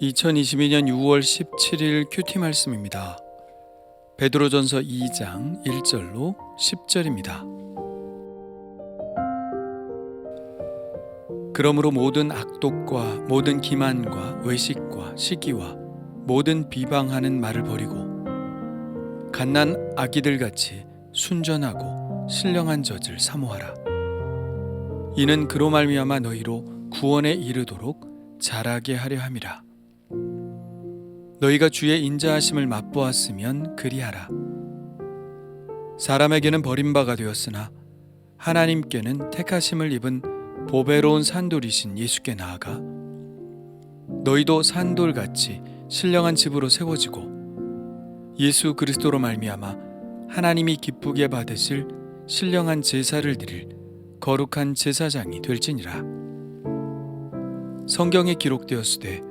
(2022년 6월 17일) 큐티 말씀입니다. 베드로전서 2장 1절로 10절입니다. 그러므로 모든 악독과 모든 기만과 외식과 시기와 모든 비방하는 말을 버리고 갓난 아기들같이 순전하고 신령한 젖을 사모하라. 이는 그로 말미암아 너희로 구원에 이르도록 자라게 하려 함이라. 너희가 주의 인자하심을 맛보았으면 그리하라. 사람에게는 버림바가 되었으나 하나님께는 택하심을 입은 보배로운 산돌이신 예수께 나아가 너희도 산돌같이 신령한 집으로 세워지고 예수 그리스도로 말미암아 하나님이 기쁘게 받으실 신령한 제사를 드릴 거룩한 제사장이 될지니라. 성경에 기록되었으되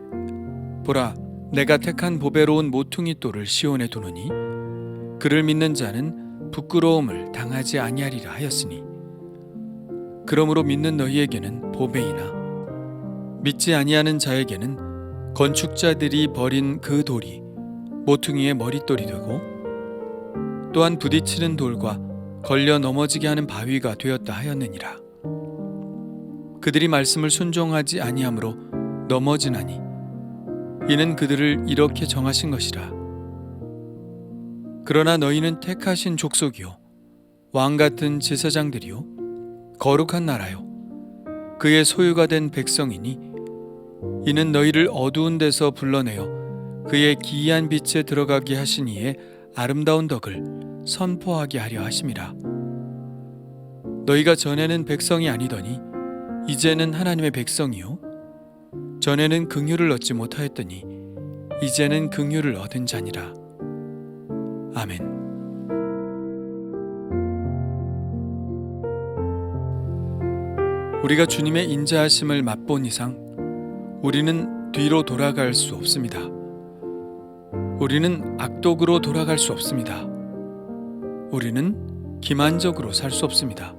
보라, 내가 택한 보배로운 모퉁이 돌을 시온에 두노니 그를 믿는 자는 부끄러움을 당하지 아니하리라 하였으니, 그러므로 믿는 너희에게는 보배이나 믿지 아니하는 자에게는 건축자들이 버린 그 돌이 모퉁이의 머릿돌이 되고 또한 부딪히는 돌과 걸려 넘어지게 하는 바위가 되었다 하였느니라. 그들이 말씀을 순종하지 아니함으로 넘어지나니 이는 그들을 이렇게 정하신 것이라. 그러나 너희는 택하신 족속이요 왕 같은 제사장들이요 거룩한 나라요 그의 소유가 된 백성이니 이는 너희를 어두운 데서 불러내어 그의 기이한 빛에 들어가게 하신 이의 아름다운 덕을 선포하게 하려 하심이라. 너희가 전에는 백성이 아니더니 이제는 하나님의 백성이요 전에는 긍휼을 얻지 못하였더니 이제는 긍휼을 얻은 자니라. 아멘. 우리가 주님의 인자하심을 맛본 이상 우리는 뒤로 돌아갈 수 없습니다. 우리는 악독으로 돌아갈 수 없습니다. 우리는 기만적으로 살 수 없습니다.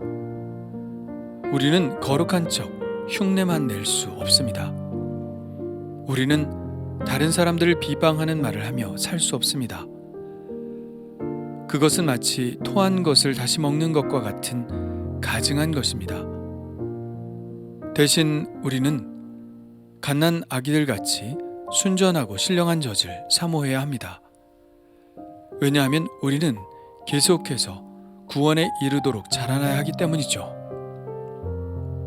우리는 거룩한 척 흉내만 낼 수 없습니다. 우리는 다른 사람들을 비방하는 말을 하며 살 수 없습니다. 그것은 마치 토한 것을 다시 먹는 것과 같은 가증한 것입니다. 대신 우리는 갓난 아기들같이 순전하고 신령한 젖을 사모해야 합니다. 왜냐하면 우리는 계속해서 구원에 이르도록 자라나야 하기 때문이죠.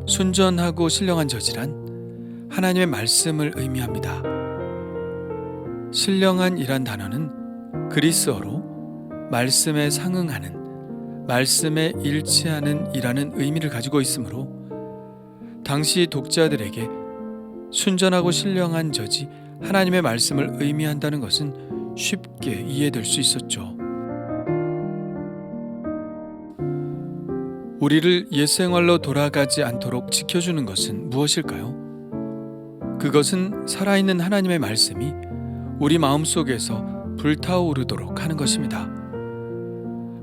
순전하고 신령한 젖이란 하나님의 말씀을 의미합니다. 신령한이란 단어는 그리스어로 말씀에 상응하는, 말씀에 일치하는 이라는 의미를 가지고 있으므로 당시 독자들에게 순전하고 신령한 젖이 하나님의 말씀을 의미한다는 것은 쉽게 이해될 수 있었죠. 우리를 옛생활로 돌아가지 않도록 지켜주는 것은 무엇일까요? 그것은 살아있는 하나님의 말씀이 우리 마음속에서 불타오르도록 하는 것입니다.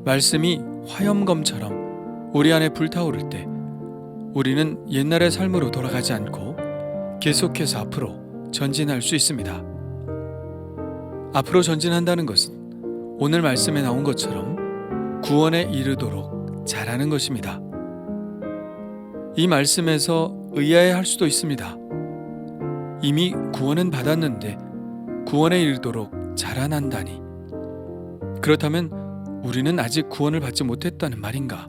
말씀이 화염검처럼 우리 안에 불타오를 때 우리는 옛날의 삶으로 돌아가지 않고 계속해서 앞으로 전진할 수 있습니다. 앞으로 전진한다는 것은 오늘 말씀에 나온 것처럼 구원에 이르도록 자라는 것입니다. 이 말씀에서 의아해할 수도 있습니다. 이미 구원은 받았는데 구원에 이르도록 자라난다니, 그렇다면 우리는 아직 구원을 받지 못했다는 말인가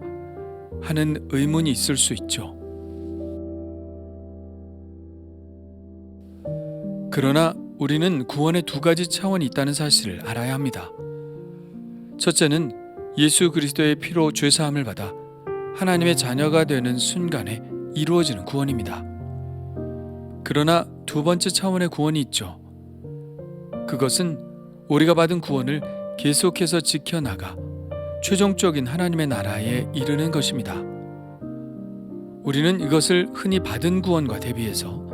하는 의문이 있을 수 있죠. 그러나 우리는 구원의 두 가지 차원이 있다는 사실을 알아야 합니다. 첫째는 예수 그리스도의 피로 죄사함을 받아 하나님의 자녀가 되는 순간에 이루어지는 구원입니다. 그러나 두 번째 차원의 구원이 있죠. 그것은 우리가 받은 구원을 계속해서 지켜나가 최종적인 하나님의 나라에 이르는 것입니다. 우리는 이것을 흔히 받은 구원과 대비해서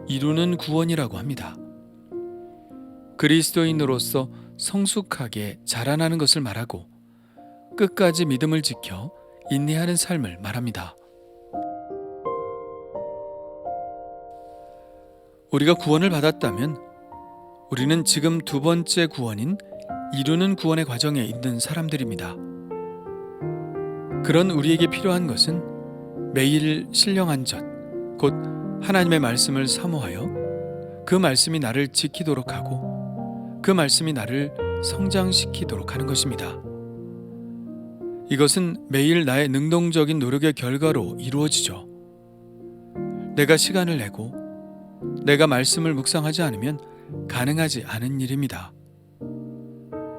이루는 구원이라고 합니다. 그리스도인으로서 성숙하게 자라나는 것을 말하고 끝까지 믿음을 지켜 인내하는 삶을 말합니다. 우리가 구원을 받았다면 우리는 지금 두 번째 구원인 이루는 구원의 과정에 있는 사람들입니다. 그런 우리에게 필요한 것은 매일 신령한 젖, 곧 하나님의 말씀을 사모하여 그 말씀이 나를 지키도록 하고 그 말씀이 나를 성장시키도록 하는 것입니다. 이것은 매일 나의 능동적인 노력의 결과로 이루어지죠. 내가 시간을 내고 내가 말씀을 묵상하지 않으면 가능하지 않은 일입니다.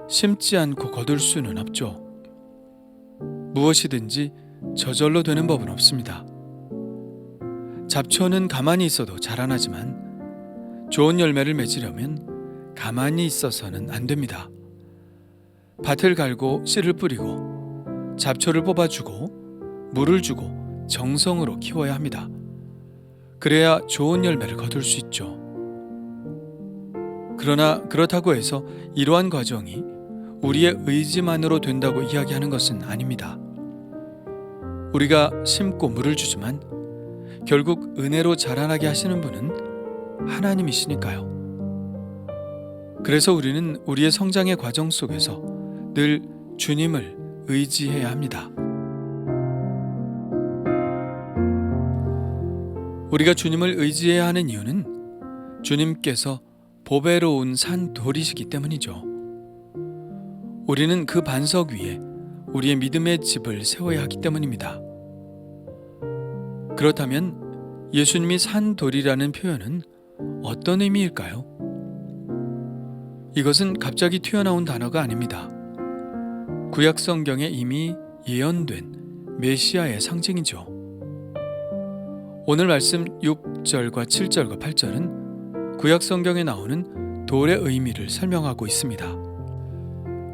심지 않고 거둘 수는 없죠. 무엇이든지 저절로 되는 법은 없습니다. 잡초는 가만히 있어도 자라나지만 좋은 열매를 맺으려면 가만히 있어서는 안 됩니다. 밭을 갈고 씨를 뿌리고 잡초를 뽑아주고 물을 주고 정성으로 키워야 합니다. 그래야 좋은 열매를 거둘 수 있죠. 그러나 그렇다고 해서 이러한 과정이 우리의 의지만으로 된다고 이야기하는 것은 아닙니다. 우리가 심고 물을 주지만 결국 은혜로 자라나게 하시는 분은 하나님이시니까요. 그래서 우리는 우리의 성장의 과정 속에서 늘 주님을 의지해야 합니다. 우리가 주님을 의지해야 하는 이유는 주님께서 보배로운 산돌이시기 때문이죠. 우리는 그 반석 위에 우리의 믿음의 집을 세워야 하기 때문입니다. 그렇다면 예수님이 산돌이라는 표현은 어떤 의미일까요? 이것은 갑자기 튀어나온 단어가 아닙니다. 구약 성경에 이미 예언된 메시아의 상징이죠. 오늘 말씀 6절과 7절과 8절은 구약 성경에 나오는 돌의 의미를 설명하고 있습니다.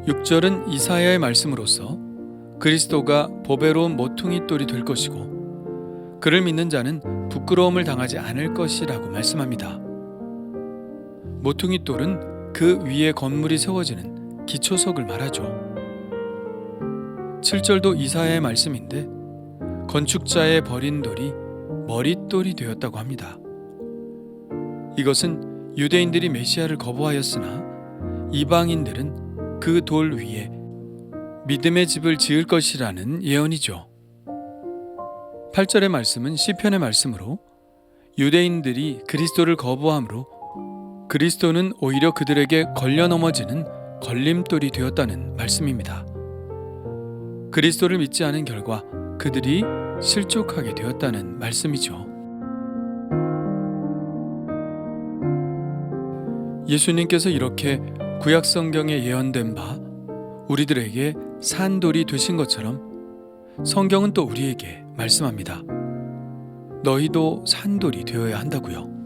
6절은 이사야의 말씀으로서 그리스도가 보배로운 모퉁이 돌이 될 것이고 그를 믿는 자는 부끄러움을 당하지 않을 것이라고 말씀합니다. 모퉁이 돌은 그 위에 건물이 세워지는 기초석을 말하죠. 7절도 이사야의 말씀인데 건축자의 버린 돌이 머릿돌이 되었다고 합니다. 이것은 유대인들이 메시아를 거부하였으나 이방인들은 그 돌 위에 믿음의 집을 지을 것이라는 예언이죠. 8절의 말씀은 시편의 말씀으로 유대인들이 그리스도를 거부함으로 그리스도는 오히려 그들에게 걸려 넘어지는 걸림돌이 되었다는 말씀입니다. 그리스도를 믿지 않은 결과 그들이 실족하게 되었다는 말씀이죠. 예수님께서 이렇게 구약 성경에 예언된 바 우리들에게 산돌이 되신 것처럼 성경은 또 우리에게 말씀합니다. 너희도 산돌이 되어야 한다고요.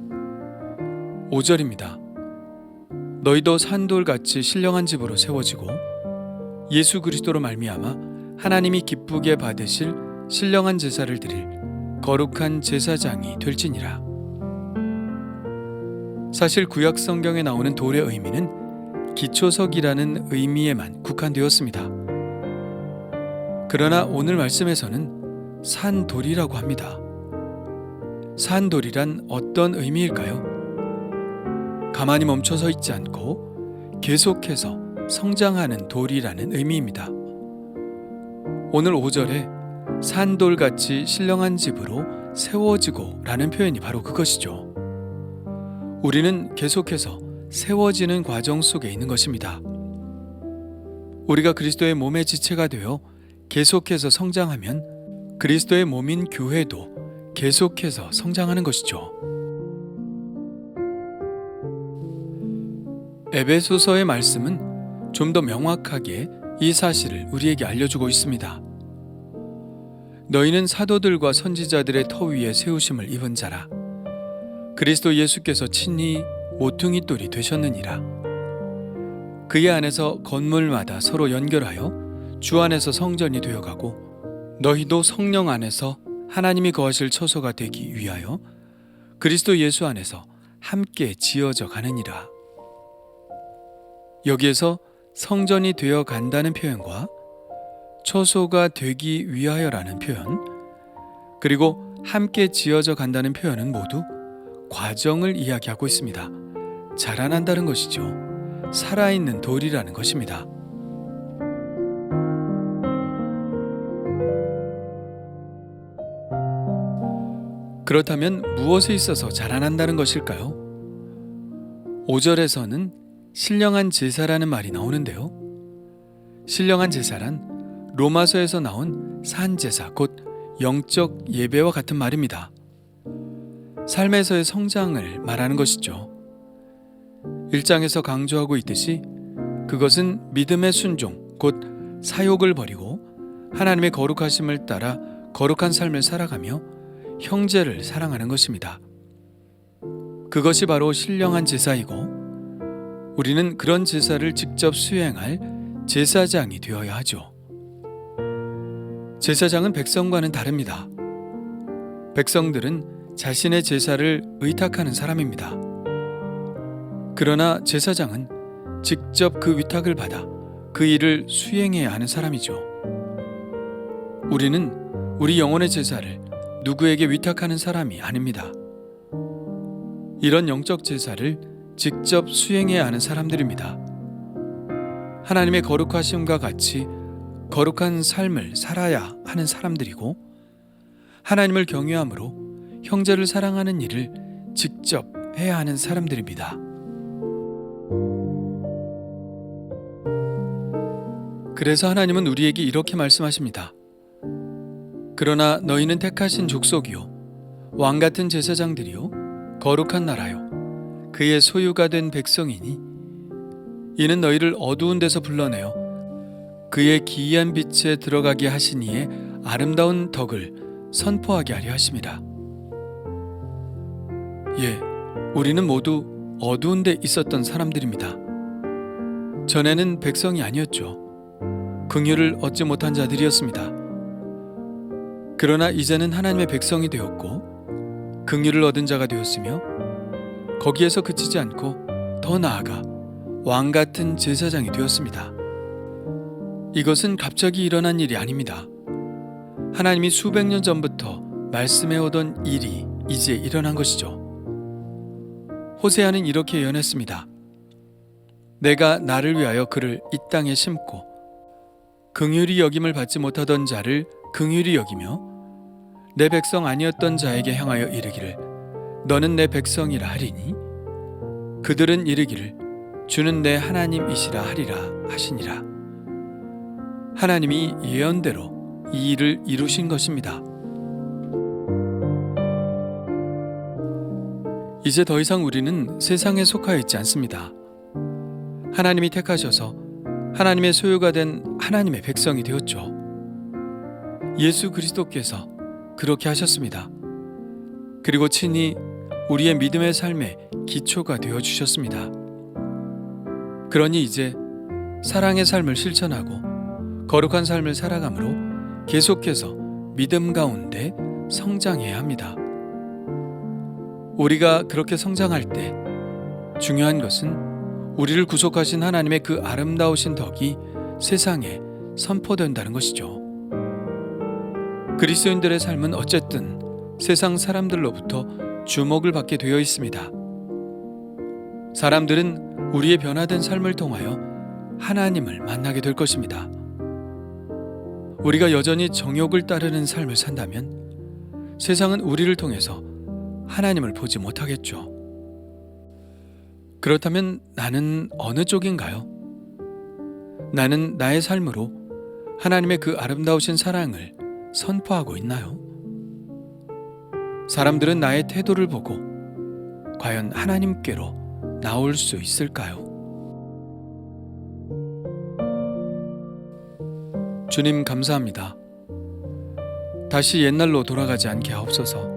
5절입니다. 너희도 산돌같이 신령한 집으로 세워지고 예수 그리스도로 말미암아 하나님이 기쁘게 받으실 신령한 제사를 드릴 거룩한 제사장이 될지니라. 사실 구약 성경에 나오는 돌의 의미는 기초석이라는 의미에만 국한되었습니다. 그러나 오늘 말씀에서는 산돌이라고 합니다. 산돌이란 어떤 의미일까요? 가만히 멈춰서 있지 않고 계속해서 성장하는 돌이라는 의미입니다. 오늘 5절에 산돌같이 신령한 집으로 세워지고 라는 표현이 바로 그것이죠. 우리는 계속해서 세워지는 과정 속에 있는 것입니다. 우리가 그리스도의 몸의 지체가 되어 계속해서 성장하면 그리스도의 몸인 교회도 계속해서 성장하는 것이죠. 에베소서의 말씀은 좀 더 명확하게 이 사실을 우리에게 알려주고 있습니다. 너희는 사도들과 선지자들의 터 위에 세우심을 입은 자라. 그리스도 예수께서 친히 모퉁이 돌이 되셨느니라. 그의 안에서 건물마다 서로 연결하여 주 안에서 성전이 되어가고 너희도 성령 안에서 하나님이 거하실 처소가 되기 위하여 그리스도 예수 안에서 함께 지어져 가느니라. 여기에서 성전이 되어 간다는 표현과 처소가 되기 위하여라는 표현, 그리고 함께 지어져 간다는 표현은 모두 과정을 이야기하고 있습니다. 자라난다는 것이죠. 살아있는 돌이라는 것입니다. 그렇다면 무엇에 있어서 자라난다는 것일까요? 5절에서는 신령한 제사라는 말이 나오는데요. 신령한 제사란 로마서에서 나온 산제사, 곧 영적 예배와 같은 말입니다. 삶에서의 성장을 말하는 것이죠. 1장에서 강조하고 있듯이 그것은 믿음의 순종, 곧 사욕을 버리고 하나님의 거룩하심을 따라 거룩한 삶을 살아가며 형제를 사랑하는 것입니다. 그것이 바로 신령한 제사이고 우리는 그런 제사를 직접 수행할 제사장이 되어야 하죠. 제사장은 백성과는 다릅니다. 백성들은 자신의 제사를 의탁하는 사람입니다. 그러나 제사장은 직접 그 위탁을 받아 그 일을 수행해야 하는 사람이죠. 우리는 우리 영혼의 제사를 누구에게 위탁하는 사람이 아닙니다. 이런 영적 제사를 직접 수행해야 하는 사람들입니다. 하나님의 거룩하심과 같이 거룩한 삶을 살아야 하는 사람들이고 하나님을 경외함으로 형제를 사랑하는 일을 직접 해야 하는 사람들입니다. 그래서 하나님은 우리에게 이렇게 말씀하십니다. 그러나 너희는 택하신 족속이요 왕같은 제사장들이요 거룩한 나라요 그의 소유가 된 백성이니 이는 너희를 어두운 데서 불러내어 그의 기이한 빛에 들어가게 하신 이의 아름다운 덕을 선포하게 하려 하심이라. 예, 우리는 모두 어두운 데 있었던 사람들입니다. 전에는 백성이 아니었죠. 긍휼을 얻지 못한 자들이었습니다. 그러나 이제는 하나님의 백성이 되었고 긍휼을 얻은 자가 되었으며 거기에서 그치지 않고 더 나아가 왕같은 제사장이 되었습니다. 이것은 갑자기 일어난 일이 아닙니다. 하나님이 수백 년 전부터 말씀해오던 일이 이제 일어난 것이죠. 호세아는 이렇게 예언했습니다. 내가 나를 위하여 그를 이 땅에 심고 긍휼히 여김을 받지 못하던 자를 긍휼히 여기며 내 백성 아니었던 자에게 향하여 이르기를 너는 내 백성이라 하리니 그들은 이르기를 주는 내 하나님이시라 하리라 하시니라. 하나님이 예언대로 이 일을 이루신 것입니다. 이제 더 이상 우리는 세상에 속하여 있지 않습니다. 하나님이 택하셔서 하나님의 소유가 된 하나님의 백성이 되었죠. 예수 그리스도께서 그렇게 하셨습니다. 그리고 친히 우리의 믿음의 삶의 기초가 되어주셨습니다. 그러니 이제 사랑의 삶을 실천하고 거룩한 삶을 살아감으로 계속해서 믿음 가운데 성장해야 합니다. 우리가 그렇게 성장할 때 중요한 것은 우리를 구속하신 하나님의 그 아름다우신 덕이 세상에 선포된다는 것이죠. 그리스도인들의 삶은 어쨌든 세상 사람들로부터 주목을 받게 되어 있습니다. 사람들은 우리의 변화된 삶을 통하여 하나님을 만나게 될 것입니다. 우리가 여전히 정욕을 따르는 삶을 산다면 세상은 우리를 통해서 하나님을 보지 못하겠죠. 그렇다면 나는 어느 쪽인가요? 나는 나의 삶으로 하나님의 그 아름다우신 사랑을 선포하고 있나요? 사람들은 나의 태도를 보고 과연 하나님께로 나올 수 있을까요? 주님 감사합니다. 다시 옛날로 돌아가지 않게 하옵소서.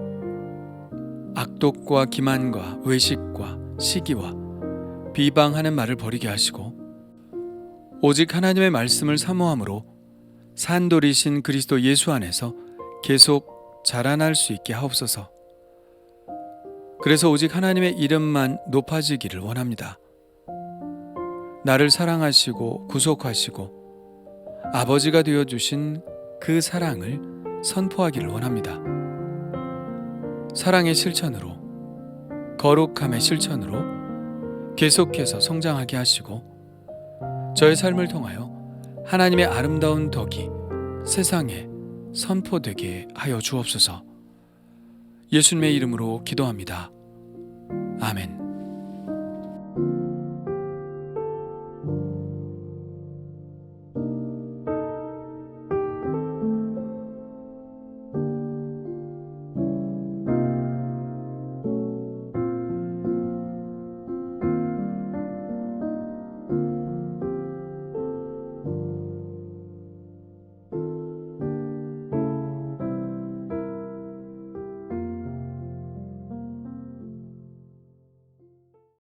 악독과 기만과 외식과 시기와 비방하는 말을 버리게 하시고 오직 하나님의 말씀을 사모함으로 산돌이신 그리스도 예수 안에서 계속 자라날 수 있게 하옵소서. 그래서 오직 하나님의 이름만 높아지기를 원합니다. 나를 사랑하시고 구속하시고 아버지가 되어주신 그 사랑을 선포하기를 원합니다. 사랑의 실천으로, 거룩함의 실천으로 계속해서 성장하게 하시고 저의 삶을 통하여 하나님의 아름다운 덕이 세상에 선포되게 하여 주옵소서. 예수님의 이름으로 기도합니다. 아멘.